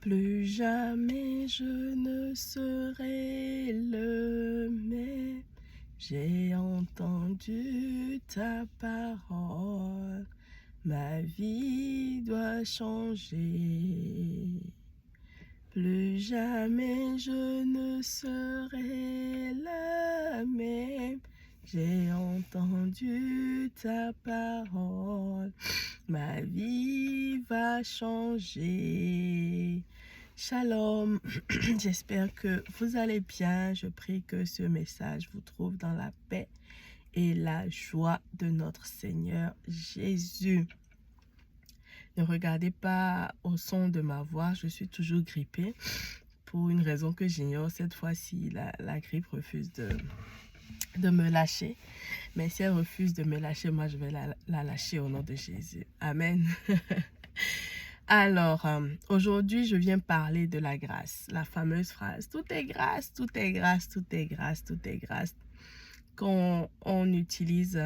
Plus jamais je ne serai le même. J'ai entendu ta parole. Ma vie doit changer. Plus jamais je ne serai le même. J'ai entendu ta parole. Ma vie va changer. Shalom, j'espère que vous allez bien. Je prie que ce message vous trouve dans la paix et la joie de notre Seigneur Jésus. Ne regardez pas au son de ma voix, je suis toujours grippée pour une raison que j'ignore. Cette fois-ci, la grippe refuse de me lâcher. Mais si elle refuse de me lâcher, moi je vais la lâcher au nom de Jésus. Amen. Alors, aujourd'hui, je viens parler de la grâce. La fameuse phrase, tout est grâce, tout est grâce, tout est grâce, tout est grâce. Qu'on utilise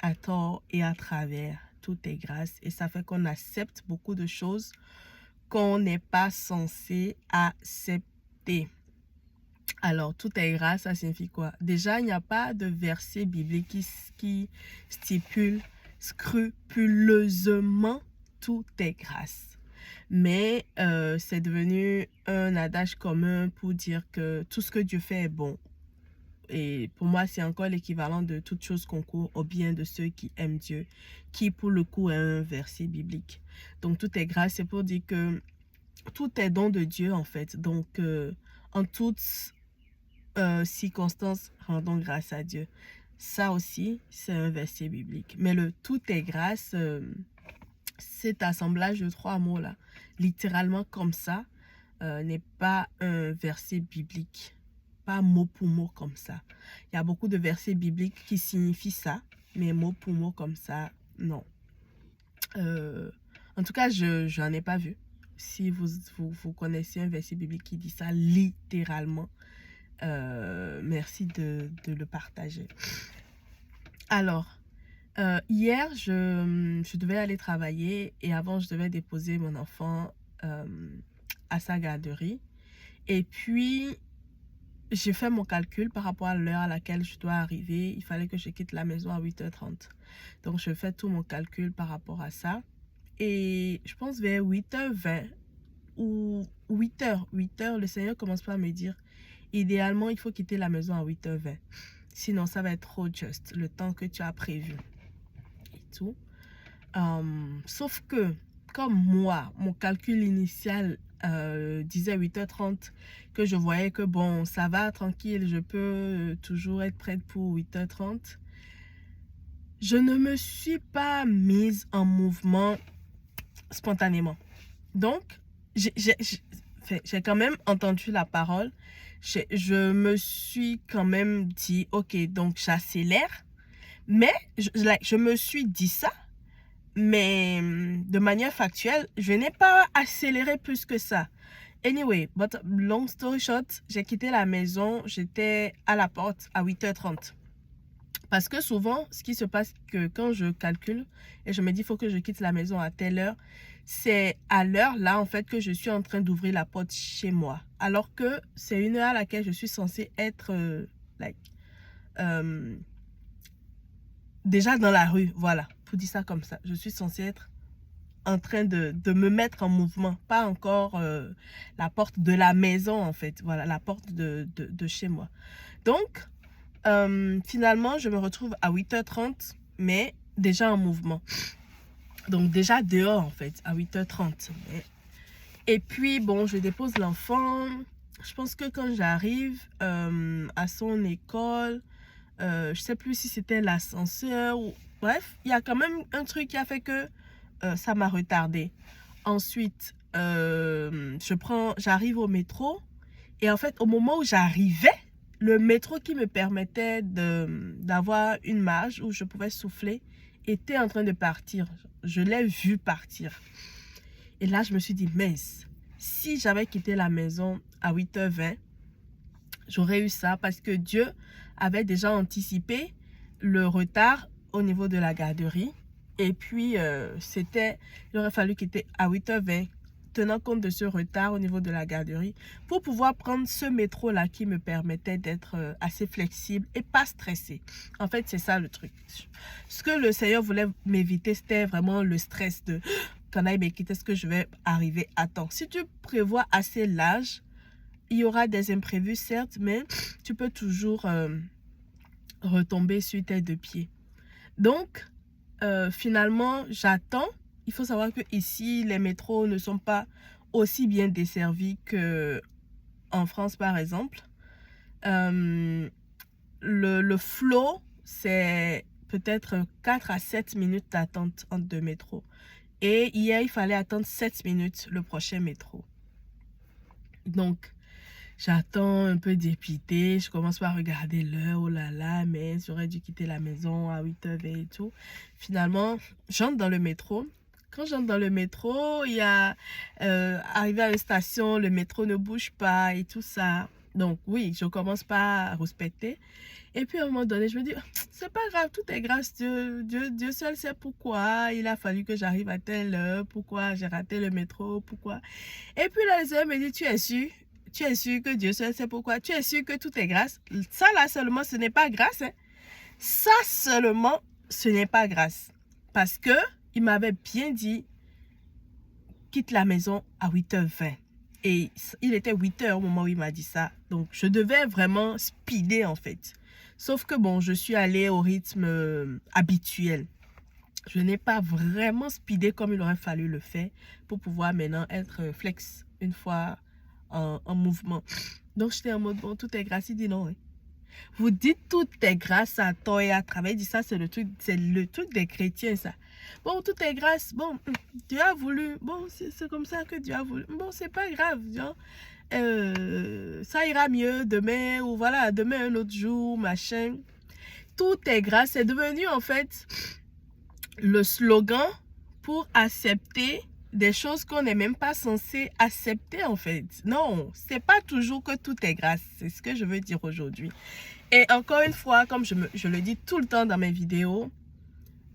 à tort et à travers, tout est grâce. Et ça fait qu'on accepte beaucoup de choses qu'on n'est pas censé accepter. Alors, tout est grâce, ça signifie quoi? Déjà, il n'y a pas de verset biblique qui stipule scrupuleusement tout est grâce. Mais c'est devenu un adage commun pour dire que tout ce que Dieu fait est bon. Et pour moi, c'est encore l'équivalent de toute chose concourt au bien de ceux qui aiment Dieu, qui pour le coup est un verset biblique. Donc, tout est grâce, c'est pour dire que tout est don de Dieu en fait. Donc, en toutes circonstances, rendons grâce à Dieu. Ça aussi, c'est un verset biblique. Mais le tout est grâce, cet assemblage de trois mots-là, littéralement comme ça, n'est pas un verset biblique. Pas mot pour mot comme ça. Il y a beaucoup de versets bibliques qui signifient ça, mais mot pour mot comme ça, non. En tout cas, je n'en ai pas vu. Si vous connaissez un verset biblique qui dit ça littéralement, merci de le partager. Alors, hier, je devais aller travailler et avant, je devais déposer mon enfant à sa garderie. Et puis, j'ai fait mon calcul par rapport à l'heure à laquelle je dois arriver. Il fallait que je quitte la maison à 8h30. Donc, je fais tout mon calcul par rapport à ça. Et je pense vers 8h20 ou 8h, le Seigneur commence par me dire, idéalement, il faut quitter la maison à 8h20. Sinon, ça va être trop juste, le temps que tu as prévu. Et tout. Sauf que, comme moi, mon calcul initial disait 8h30, que je voyais que bon, ça va, tranquille, je peux toujours être prête pour 8h30. Je ne me suis pas mise en mouvement spontanément. Donc, j'ai quand même entendu la parole. Je me suis quand même dit, ok, donc j'accélère. Mais je me suis dit ça. Mais de manière factuelle, je n'ai pas accéléré plus que ça. Anyway, but long story short, j'ai quitté la maison, j'étais à la porte à 8h30. Parce que souvent, ce qui se passe que quand je calcule et je me dis il faut que je quitte la maison à telle heure, c'est à l'heure là en fait que je suis en train d'ouvrir la porte chez moi. Alors que c'est une heure à laquelle je suis censée être déjà dans la rue, voilà, pour dire ça comme ça. Je suis censée être en train de me mettre en mouvement, pas encore la porte de la maison en fait, voilà, la porte de chez moi. Donc, finalement, je me retrouve à 8h30, mais déjà en mouvement. Donc, déjà dehors en fait, à 8h30. Et puis, bon, je dépose l'enfant. Je pense que quand j'arrive à son école, je sais plus si c'était l'ascenseur ou... Bref, il y a quand même un truc qui a fait que ça m'a retardé. Ensuite, j'arrive au métro. Et en fait, au moment où j'arrivais, le métro qui me permettait d'avoir une marge où je pouvais souffler était en train de partir. Je l'ai vu partir. Et là, je me suis dit, mince, si j'avais quitté la maison à 8h20, j'aurais eu ça parce que Dieu avait déjà anticipé le retard au niveau de la garderie. Et puis, il aurait fallu quitter à 8h20 tenant compte de ce retard au niveau de la garderie pour pouvoir prendre ce métro-là qui me permettait d'être assez flexible et pas stressée. En fait, c'est ça le truc. Ce que le Seigneur voulait m'éviter, c'était vraiment le stress de quand il m'équipe, est-ce que je vais arriver à temps. Si tu prévois assez large, il y aura des imprévus, certes, mais tu peux toujours retomber sur tes deux pieds. Donc, finalement, j'attends. Il faut savoir que ici, les métros ne sont pas aussi bien desservis qu'en France, par exemple. Le flow, c'est peut-être 4 à 7 minutes d'attente entre deux métros. Et hier, il fallait attendre 7 minutes le prochain métro. Donc, j'attends un peu dépité. Je commence par regarder l'heure. Oh là là, mais j'aurais dû quitter la maison à 8h20 et tout. Finalement, j'entre dans le métro. Quand j'entre dans le métro, il y a arrivé à une station, le métro ne bouge pas et tout ça. Donc oui, je commence par respecter. Et puis à un moment donné, je me dis, c'est pas grave, tout est grâce Dieu. Dieu seul sait pourquoi il a fallu que j'arrive à telle heure, pourquoi j'ai raté le métro, pourquoi. Et puis là, le Seigneur me dit, tu es sûr que Dieu seul sait pourquoi, tu es sûr que tout est grâce. Ça là seulement, ce n'est pas grâce. Hein. Ça seulement, ce n'est pas grâce. Parce que il m'avait bien dit, quitte la maison à 8h20. Et il était 8h au moment où il m'a dit ça. Donc, je devais vraiment speeder en fait. Sauf que bon, je suis allée au rythme habituel. Je n'ai pas vraiment speedé comme il aurait fallu le faire pour pouvoir maintenant être flex une fois en mouvement. Donc, j'étais en mode, bon, tout est grâce. Il dit non. Hein. Vous dites tout est grâce à toi et à travers. Il dit ça, c'est le truc des chrétiens, ça. Bon, tout est grâce. Bon, Dieu a voulu. Bon, c'est comme ça que Dieu a voulu. Bon, c'est pas grave. Genre, ça ira mieux demain ou voilà, demain un autre jour, machin. Tout est grâce. C'est devenu en fait le slogan pour accepter des choses qu'on n'est même pas censé accepter en fait. Non, c'est pas toujours que tout est grâce. C'est ce que je veux dire aujourd'hui. Et encore une fois, comme je le dis tout le temps dans mes vidéos,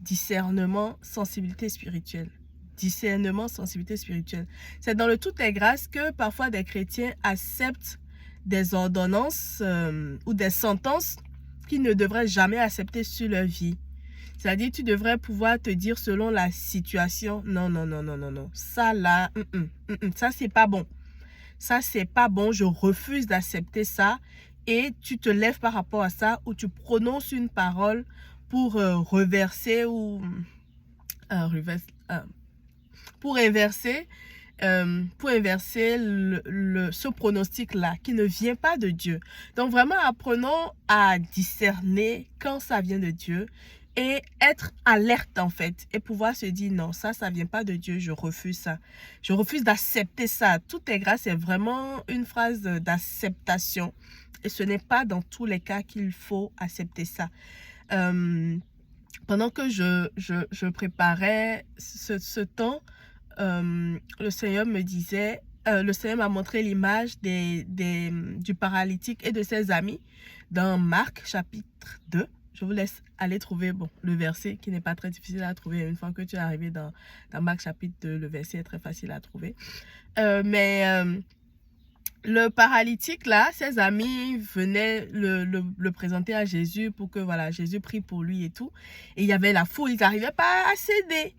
discernement, sensibilité spirituelle. Discernement, sensibilité spirituelle. C'est dans le tout est grâce que parfois des chrétiens acceptent des ordonnances ou des sentences qu'ils ne devraient jamais accepter sur leur vie. C'est-à-dire, tu devrais pouvoir te dire selon la situation, non, non, non, non, non, non. Ça là, ça c'est pas bon. Ça c'est pas bon, je refuse d'accepter ça. Et tu te lèves par rapport à ça ou tu prononces une parole pour reverser ou pour inverser ce pronostic-là qui ne vient pas de Dieu. Donc vraiment, apprenons à discerner quand ça vient de Dieu et être alerte en fait et pouvoir se dire non, ça vient pas de Dieu, je refuse ça. Je refuse d'accepter ça. Tout est grâce, c'est vraiment une phrase d'acceptation et ce n'est pas dans tous les cas qu'il faut accepter ça. Pendant que je préparais ce temps, le Seigneur me disait, le Seigneur m'a montré l'image du paralytique et de ses amis dans Marc chapitre 2. Je vous laisse aller trouver le verset qui n'est pas très difficile à trouver. Une fois que tu es arrivé dans Marc chapitre 2, le verset est très facile à trouver. Le paralytique là, ses amis venaient le présenter à Jésus pour que voilà, Jésus prie pour lui et tout. Et il y avait la foule, ils n'arrivaient pas à céder.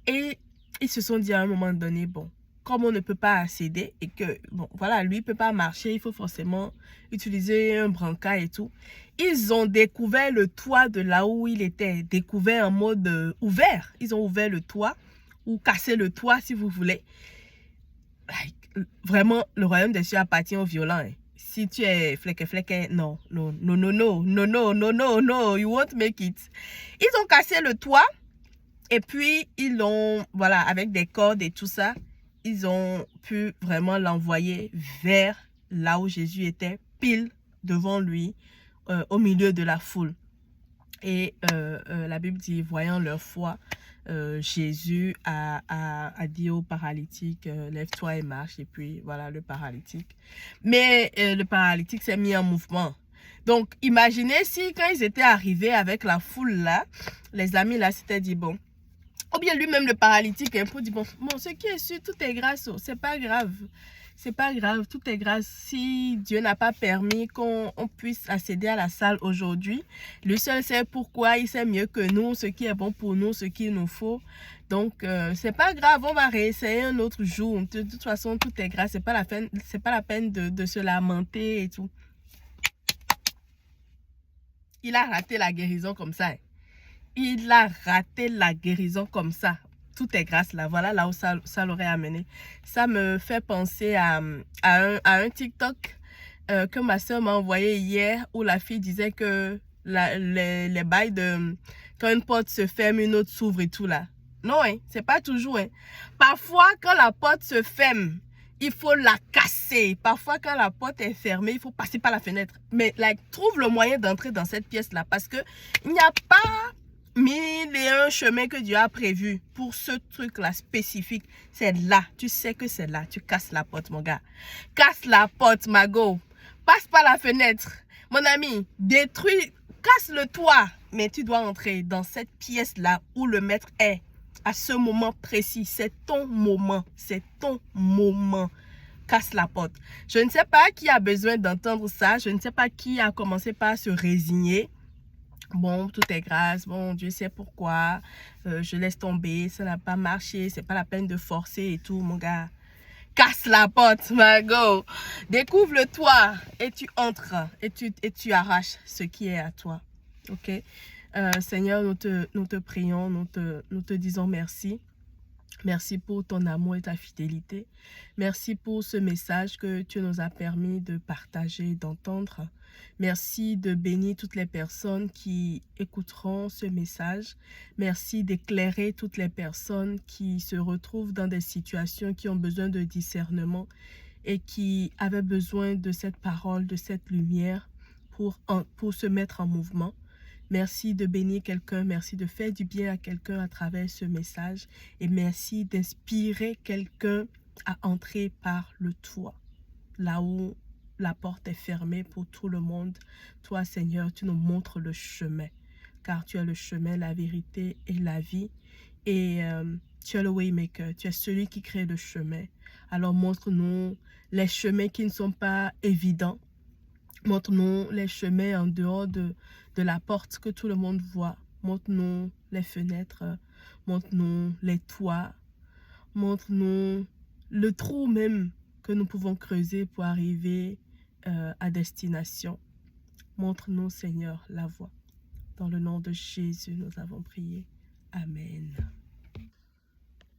Et ils se sont dit à un moment donné, bon, comme on ne peut pas accéder et que, bon, voilà, lui ne peut pas marcher, il faut forcément utiliser un brancard et tout. Ils ont découvert le toit de là où il était, découvert en mode ouvert. Ils ont ouvert le toit ou cassé le toit si vous voulez. Vraiment, le royaume des cieux appartient aux violents. Hein. Si tu es fleque, non, non, non, non, non, non, non, non, non, non, you won't make it. Ils ont cassé le toit. Et puis, ils l'ont, voilà, avec des cordes et tout ça, ils ont pu vraiment l'envoyer vers là où Jésus était, pile devant lui, au milieu de la foule. Et la Bible dit, voyant leur foi, Jésus a dit au paralytique, lève-toi et marche. Et puis, voilà, le paralytique. Mais le paralytique s'est mis en mouvement. Donc, imaginez si quand ils étaient arrivés avec la foule là, les amis là s'étaient dit, bon, Ou bien lui-même, le paralytique, pour dire, bon, ce qui est sûr, tout est grâce. C'est pas grave. C'est pas grave, tout est grâce. Si Dieu n'a pas permis qu'on puisse accéder à la salle aujourd'hui, lui seul sait pourquoi, il sait mieux que nous, ce qui est bon pour nous, ce qu'il nous faut. Donc, c'est pas grave, on va réessayer un autre jour. De toute façon, tout est grâce. C'est pas la peine de se lamenter et tout. Il a raté la guérison comme ça. Il a raté la guérison comme ça. Tout est grâce là. Voilà là où ça l'aurait amené. Ça me fait penser à un TikTok que ma soeur m'a envoyé hier où la fille disait que les bails de... Quand une porte se ferme, une autre s'ouvre et tout là. Non, hein, c'est pas toujours. Hein. Parfois, quand la porte se ferme, il faut la casser. Parfois, quand la porte est fermée, il faut passer par la fenêtre. Mais trouve le moyen d'entrer dans cette pièce-là parce que il n'y a pas 1001 chemins que Dieu a prévu pour ce truc-là spécifique. C'est là. Tu sais que c'est là. Tu casses la porte, mon gars. Casse la porte, ma go. Passe par la fenêtre. Mon ami, détruis, casse le toit. Mais tu dois entrer dans cette pièce-là où le maître est. À ce moment précis. C'est ton moment. C'est ton moment. Casse la porte. Je ne sais pas qui a besoin d'entendre ça. Je ne sais pas qui a commencé par se résigner. Bon, tout est grâce, bon, Dieu sait pourquoi, je laisse tomber, ça n'a pas marché, c'est pas la peine de forcer et tout, mon gars. Casse la porte, ma go. Découvre le toit et tu entres et tu arraches ce qui est à toi, ok? Seigneur, nous te prions, nous te disons merci. Merci pour ton amour et ta fidélité. Merci pour ce message que tu nous as permis de partager, d'entendre. Merci de bénir toutes les personnes qui écouteront ce message. Merci d'éclairer toutes les personnes qui se retrouvent dans des situations qui ont besoin de discernement et qui avaient besoin de cette parole, de cette lumière pour se mettre en mouvement. Merci de bénir quelqu'un, merci de faire du bien à quelqu'un à travers ce message et merci d'inspirer quelqu'un à entrer par le toit, là où la porte est fermée pour tout le monde. Toi, Seigneur, tu nous montres le chemin, car tu es le chemin, la vérité et la vie. Et tu es le waymaker, tu es celui qui crée le chemin. Alors montre-nous les chemins qui ne sont pas évidents. Montre-nous les chemins en dehors de la porte que tout le monde voit. Montre-nous les fenêtres, montre-nous les toits, montre-nous le trou même que nous pouvons creuser pour arriver à destination. Montre-nous, Seigneur, la voie. Dans le nom de Jésus, nous avons prié. Amen.